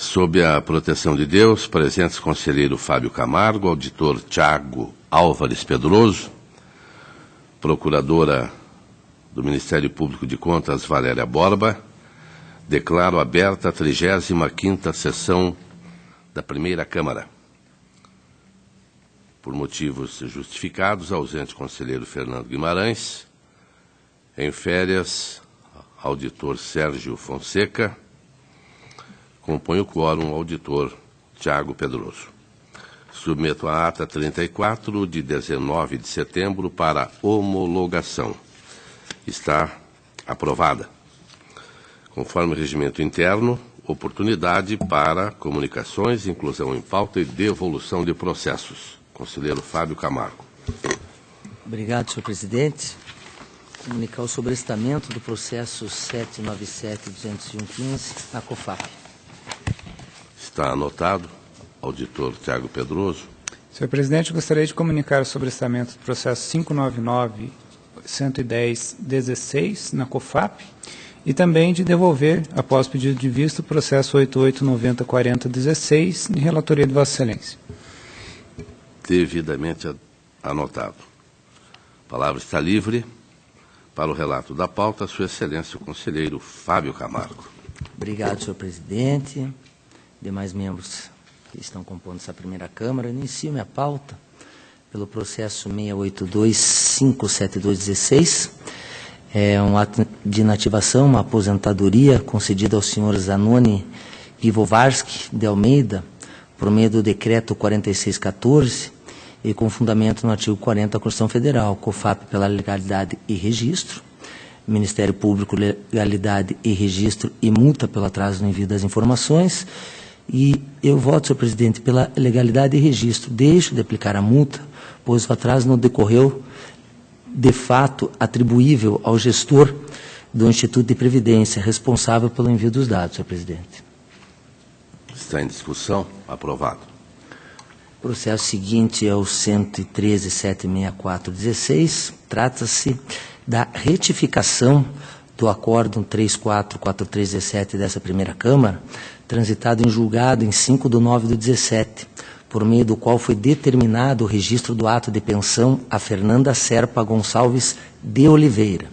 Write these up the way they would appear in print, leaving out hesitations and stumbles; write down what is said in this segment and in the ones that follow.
Sob a proteção de Deus, presentes conselheiro Fábio Camargo, auditor Tiago Álvares Pedroso, procuradora do Ministério Público de Contas Valéria Borba, declaro aberta a 35ª sessão da primeira Câmara. Por motivos justificados, ausente conselheiro Fernando Guimarães, em férias, auditor Sérgio Fonseca, compõe o quórum auditor Tiago Pedroso. Submeto a ata 34 de 19 de setembro para homologação. Está aprovada. Conforme o regimento interno, oportunidade para comunicações, inclusão em pauta e devolução de processos. Conselheiro Fábio Camargo. Obrigado, senhor presidente. Comunicar o sobrestamento do processo 797-201-15 na COFAP. Está anotado, auditor Tiago Pedroso. Senhor presidente, gostaria de comunicar o sobrestamento do processo 599-110-16 na COFAP e também de devolver, após pedido de vista, o processo 8890-40-16 em relatoria de Vossa Excelência. Devidamente anotado. A palavra está livre para o relato da pauta, Sua Excelência, o conselheiro Fábio Camargo. Obrigado, senhor presidente. Demais membros que estão compondo essa primeira Câmara, inicio minha pauta pelo processo 682-57216. É um ato de inativação, uma aposentadoria concedida ao senhor Zanoni Pivovarsky de Almeida, por meio do decreto 4614 e com fundamento no artigo 40 da Constituição Federal, COFAP pela legalidade e registro, Ministério Público, legalidade e registro e multa pelo atraso no envio das informações. E eu voto, senhor presidente, pela legalidade e registro. Deixo de aplicar a multa, pois o atraso não decorreu, de fato, atribuível ao gestor do Instituto de Previdência, responsável pelo envio dos dados, senhor presidente. Está em discussão. Aprovado. O processo seguinte é o 113.764-16. Trata-se da retificação do Acórdão 344317 dessa primeira Câmara, transitado em julgado em 5/9/17, por meio do qual foi determinado o registro do ato de pensão a Fernanda Serpa Gonçalves de Oliveira.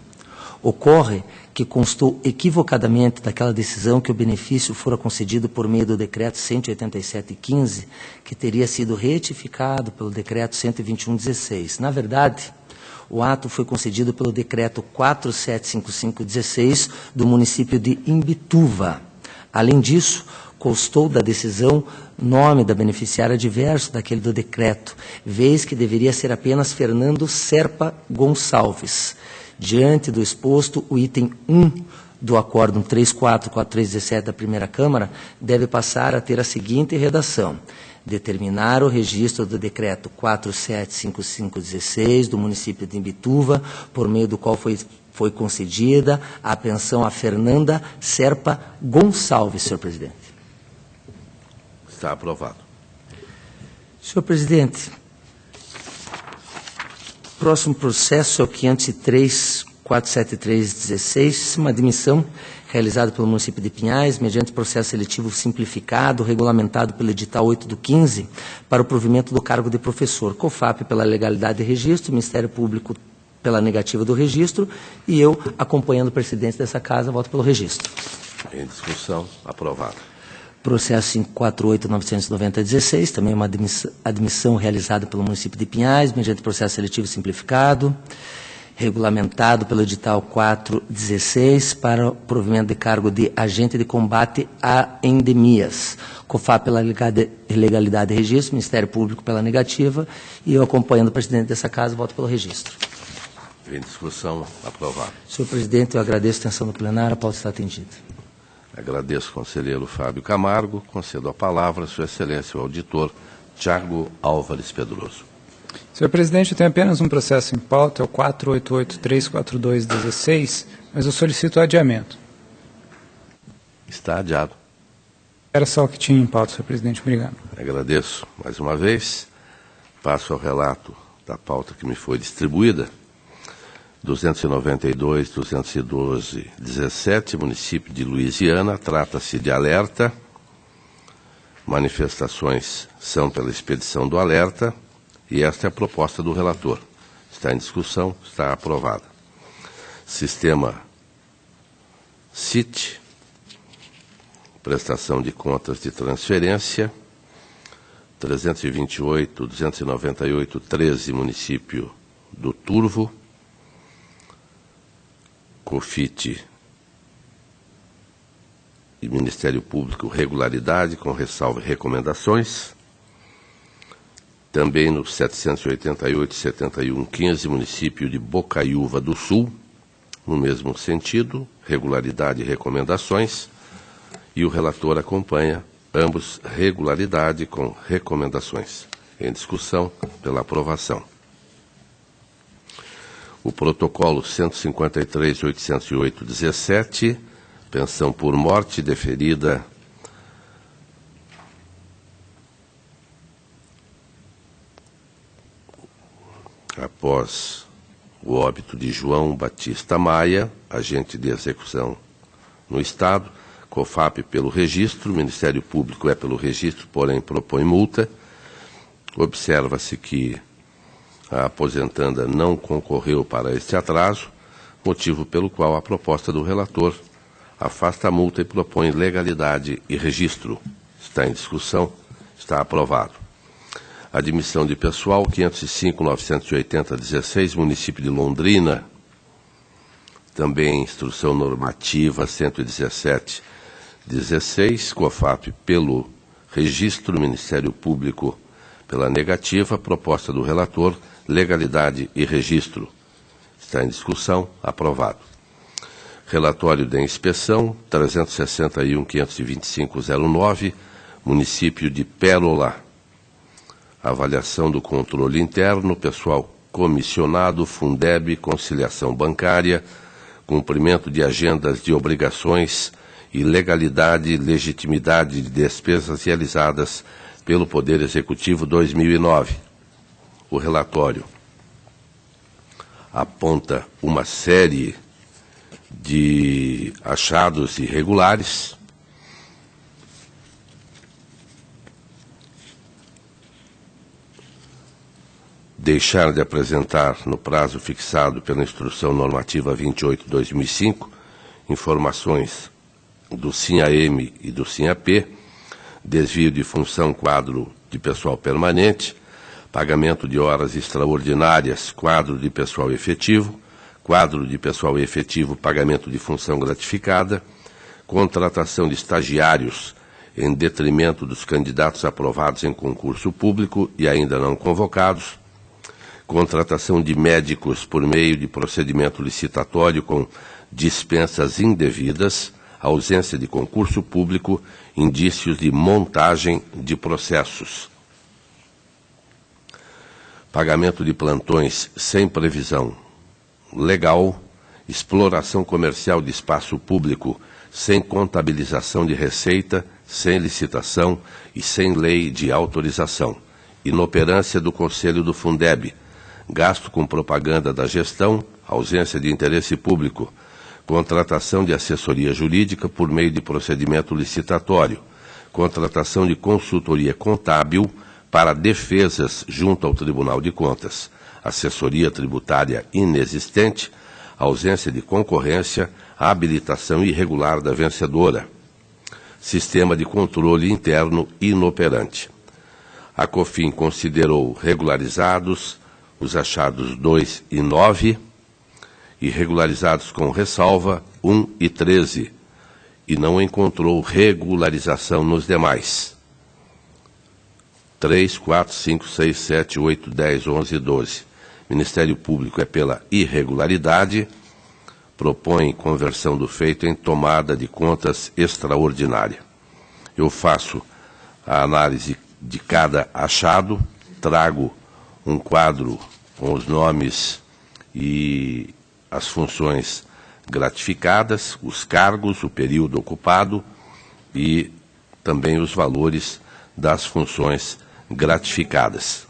Ocorre que constou equivocadamente daquela decisão que o benefício fora concedido por meio do decreto 18715, que teria sido retificado pelo decreto 12116. Na verdade, o ato foi concedido pelo decreto 475516 do município de Imbituva. Além disso, constou da decisão nome da beneficiária diverso daquele do decreto, vez que deveria ser apenas Fernando Serpa Gonçalves. Diante do exposto, o item 1 do Acórdão 344317 da primeira Câmara deve passar a ter a seguinte redação: determinar o registro do decreto 475516 do município de Imbituva, por meio do qual foi concedida a pensão a Fernanda Serpa Gonçalves, senhor presidente. Está aprovado. Senhor presidente, próximo processo é o 503.47316, uma admissão realizada pelo município de Pinhais, mediante processo seletivo simplificado, regulamentado pelo edital 8/15, para o provimento do cargo de professor, COFAP pela legalidade e registro, Ministério Público pela negativa do registro, e eu, acompanhando o presidente dessa casa, voto pelo registro. Em discussão, aprovado. Processo 548.990/16, também uma admissão realizada pelo município de Pinhais, mediante processo seletivo simplificado, regulamentado pelo edital 4/16, para o provimento de cargo de agente de combate a endemias, COFAP pela legalidade e registro, Ministério Público pela negativa, e eu, acompanhando o presidente dessa casa, voto pelo registro. Em discussão, aprovado. Senhor presidente, eu agradeço a atenção do plenário, a pauta está atendida. Agradeço, conselheiro Fábio Camargo. Concedo a palavra a Sua Excelência, o auditor Tiago Álvares Pedroso. Senhor presidente, eu tenho apenas um processo em pauta, é o 488-342-16, mas eu solicito o adiamento. Está adiado. Era só o que tinha em pauta, senhor presidente. Obrigado. Agradeço mais uma vez. Passo ao relato da pauta que me foi distribuída. 292.212.17, município de Luisiana, trata-se de alerta manifestações são pela expedição do alerta, e esta é a proposta do relator. Está em discussão, está aprovada. Sistema CIT, prestação de contas de transferência, 328, 298, 13, município do Turvo, COFIT e Ministério Público, regularidade, com ressalva e recomendações. Também no 788, 71, 15, município de Bocaiúva do Sul, no mesmo sentido, regularidade e recomendações. E o relator acompanha ambos, regularidade com recomendações. Em discussão pela aprovação. O protocolo 153.808/17, pensão por morte deferida após o óbito de João Batista Maia, agente de execução no Estado, COFAP pelo registro, Ministério Público é pelo registro, porém propõe multa. Observa-se que a aposentanda não concorreu para este atraso, motivo pelo qual a proposta do relator afasta a multa e propõe legalidade e registro. Está em discussão, está aprovado. Admissão de pessoal, 505.980/16, município de Londrina. Também instrução normativa 117/16, COFAP pelo registro, Ministério Público pela negativa, proposta do relator, legalidade e registro. Está em discussão, aprovado. Relatório de inspeção, 361.525/09, município de Pérola. Avaliação do controle interno, pessoal comissionado, Fundeb, conciliação bancária, cumprimento de agendas de obrigações e legalidade e legitimidade de despesas realizadas pelo Poder Executivo 2009. O relatório aponta uma série de achados irregulares, deixar de apresentar no prazo fixado pela Instrução Normativa 28/2005 informações do SINHA-M e do SINHA-P, desvio de função quadro de pessoal permanente, pagamento de horas extraordinárias, quadro de pessoal efetivo, quadro de pessoal efetivo, pagamento de função gratificada, contratação de estagiários em detrimento dos candidatos aprovados em concurso público e ainda não convocados, contratação de médicos por meio de procedimento licitatório com dispensas indevidas, ausência de concurso público, indícios de montagem de processos. Pagamento de plantões sem previsão legal, exploração comercial de espaço público sem contabilização de receita, sem licitação e sem lei de autorização. Inoperância do Conselho do Fundeb, gasto com propaganda da gestão, ausência de interesse público, contratação de assessoria jurídica por meio de procedimento licitatório, contratação de consultoria contábil para defesas junto ao Tribunal de Contas, assessoria tributária inexistente, ausência de concorrência, habilitação irregular da vencedora, sistema de controle interno inoperante. A COFIN considerou regularizados os achados 2 e 9, e regularizados com ressalva 1 e 13, e não encontrou regularização nos demais. 3, 4, 5, 6, 7, 8, 10, 11 e 12. Ministério Público é pela irregularidade, propõe conversão do feito em tomada de contas extraordinária. Eu faço a análise de cada achado, trago um quadro com os nomes e as funções gratificadas, os cargos, o período ocupado e também os valores das funções gratificadas.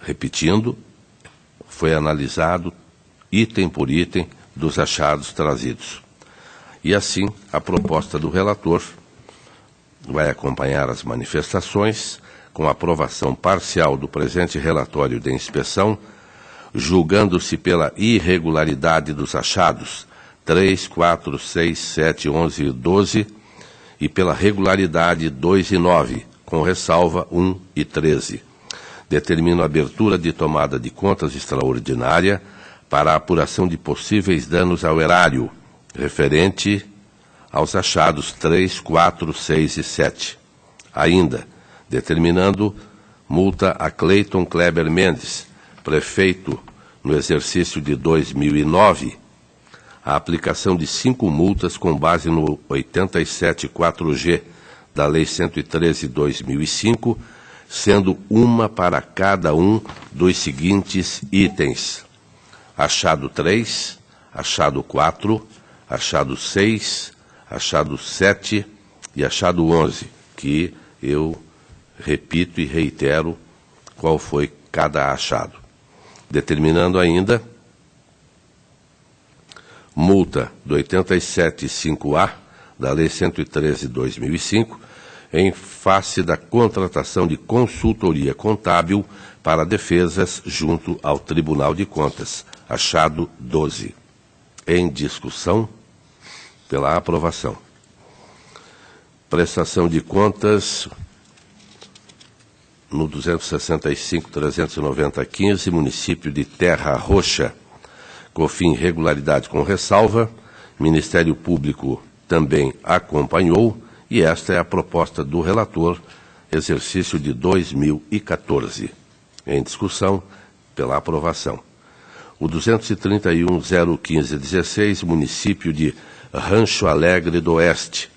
Repetindo, foi analisado item por item dos achados trazidos. E assim, a proposta do relator vai acompanhar as manifestações com aprovação parcial do presente relatório de inspeção, julgando-se pela irregularidade dos achados 3, 4, 6, 7, 11 e 12 e pela regularidade 2 e 9, com ressalva 1 e 13. Determino a abertura de tomada de contas extraordinária para a apuração de possíveis danos ao erário, referente aos achados 3, 4, 6 e 7. Ainda, determinando multa a Cleiton Kleber Mendes, prefeito no exercício de 2009, a aplicação de 5 multas com base no 87.4G da Lei 113/2005, sendo uma para cada um dos seguintes itens: achado 3, achado 4, achado 6, achado 7 e achado 11, que eu repito e reitero qual foi cada achado. Determinando ainda multa do 87.5A da Lei 113/2005 em face da contratação de consultoria contábil para defesas junto ao Tribunal de Contas, achado 12. Em discussão, pela aprovação. Prestação de contas no 265.390.15, município de Terra Roxa. COFIN regularidade com ressalva, Ministério Público também acompanhou, e esta é a proposta do relator, exercício de 2014. Em discussão, pela aprovação. O 231.015.16, município de Rancho Alegre do Oeste.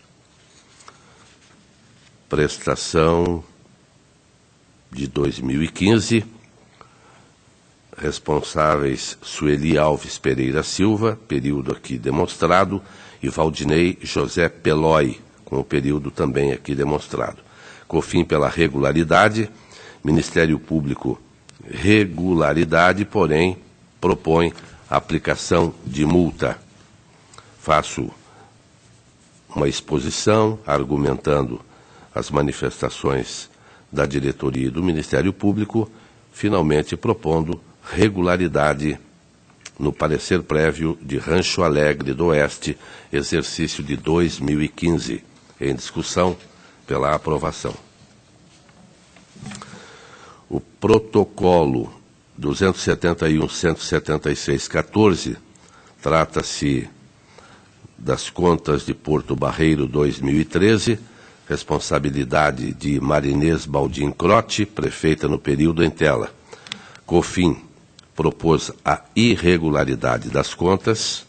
Prestação de 2015. Responsáveis Sueli Alves Pereira Silva, período aqui demonstrado, e Valdinei José Pelói, com o período também aqui demonstrado. COFIN pela regularidade, Ministério Público regularidade, porém propõe a aplicação de multa. Faço uma exposição argumentando as manifestações da diretoria e do Ministério Público, finalmente propondo regularidade no parecer prévio de Rancho Alegre do Oeste, exercício de 2015, em discussão pela aprovação. O protocolo 271.176.14 trata-se das contas de Porto Barreiro 2013, responsabilidade de Marinês Baldim Crote, prefeita no período em tela. COFIN propôs a irregularidade das contas.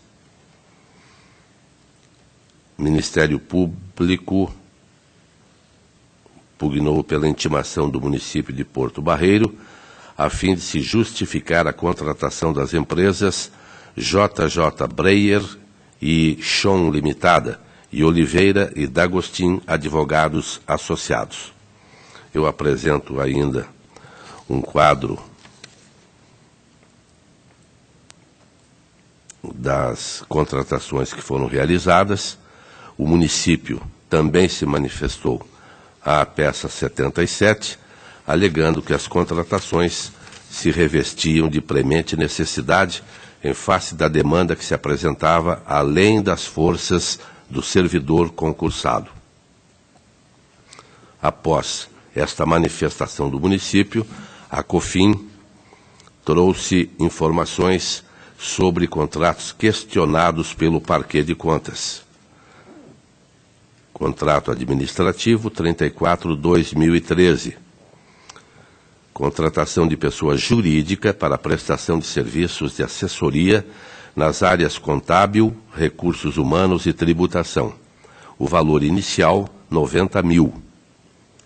Ministério Público pugnou pela intimação do município de Porto Barreiro, a fim de se justificar a contratação das empresas JJ Breyer e Chon Limitada e Oliveira e D'Agostin Advogados Associados. Eu apresento ainda um quadro das contratações que foram realizadas. O município também se manifestou à peça 77, alegando que as contratações se revestiam de premente necessidade em face da demanda que se apresentava além das forças do servidor concursado. Após esta manifestação do município, a COFIN trouxe informações sobre contratos questionados pelo Parquê de Contas. Contrato administrativo 34/2013. Contratação de pessoa jurídica para prestação de serviços de assessoria nas áreas contábil, recursos humanos e tributação. O valor inicial, 90 mil.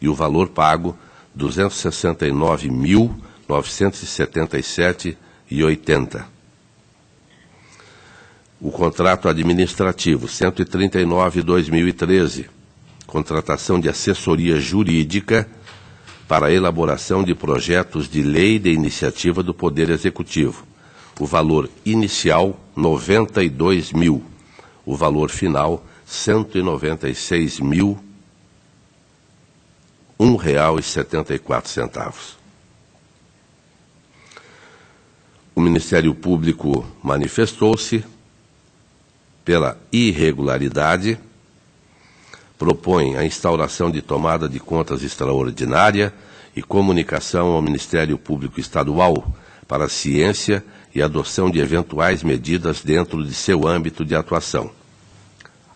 E o valor pago, 269.977,80. O contrato administrativo, 139/2013. Contratação de assessoria jurídica para a elaboração de projetos de lei de iniciativa do Poder Executivo. O valor inicial, 92 mil. O valor final, 196.000 R$ 1,74. O Ministério Público manifestou-se pela irregularidade, propõe a instauração de tomada de contas extraordinária e comunicação ao Ministério Público Estadual para a ciência e adoção de eventuais medidas dentro de seu âmbito de atuação.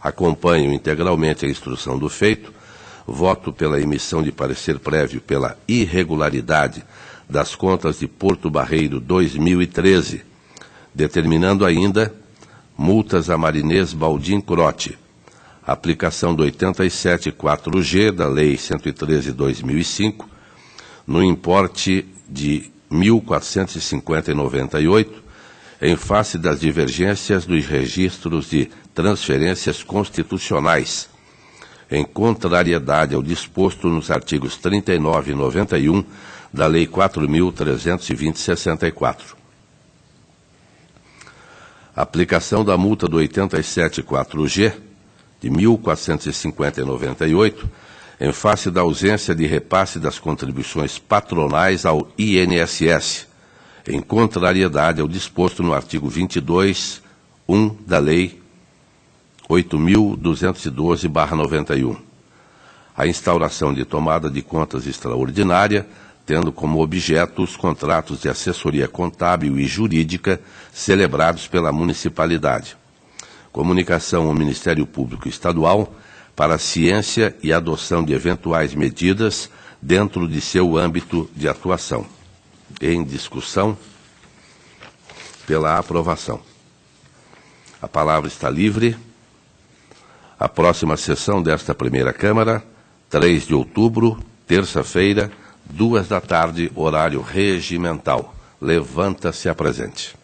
Acompanho integralmente a instrução do feito, voto pela emissão de parecer prévio pela irregularidade das contas de Porto Barreiro 2013, determinando ainda multas a Marinês Baldim Crote, aplicação do 87.4G da Lei 113/2005, no importe de R$ 1.450,98, em face das divergências dos registros de transferências constitucionais, em contrariedade ao disposto nos artigos 39 e 91 da Lei 4.320/64. Aplicação da multa do 87.4G de R$ 1.450,98, em face da ausência de repasse das contribuições patronais ao INSS, em contrariedade ao disposto no artigo 22(1) da Lei 8.212/91. A instauração de tomada de contas extraordinária, tendo como objeto os contratos de assessoria contábil e jurídica celebrados pela municipalidade. Comunicação ao Ministério Público Estadual para a ciência e adoção de eventuais medidas dentro de seu âmbito de atuação. Em discussão pela aprovação. A palavra está livre. A próxima sessão desta primeira Câmara, 3 de outubro, terça-feira, 14h, horário regimental. Levanta-se a presente.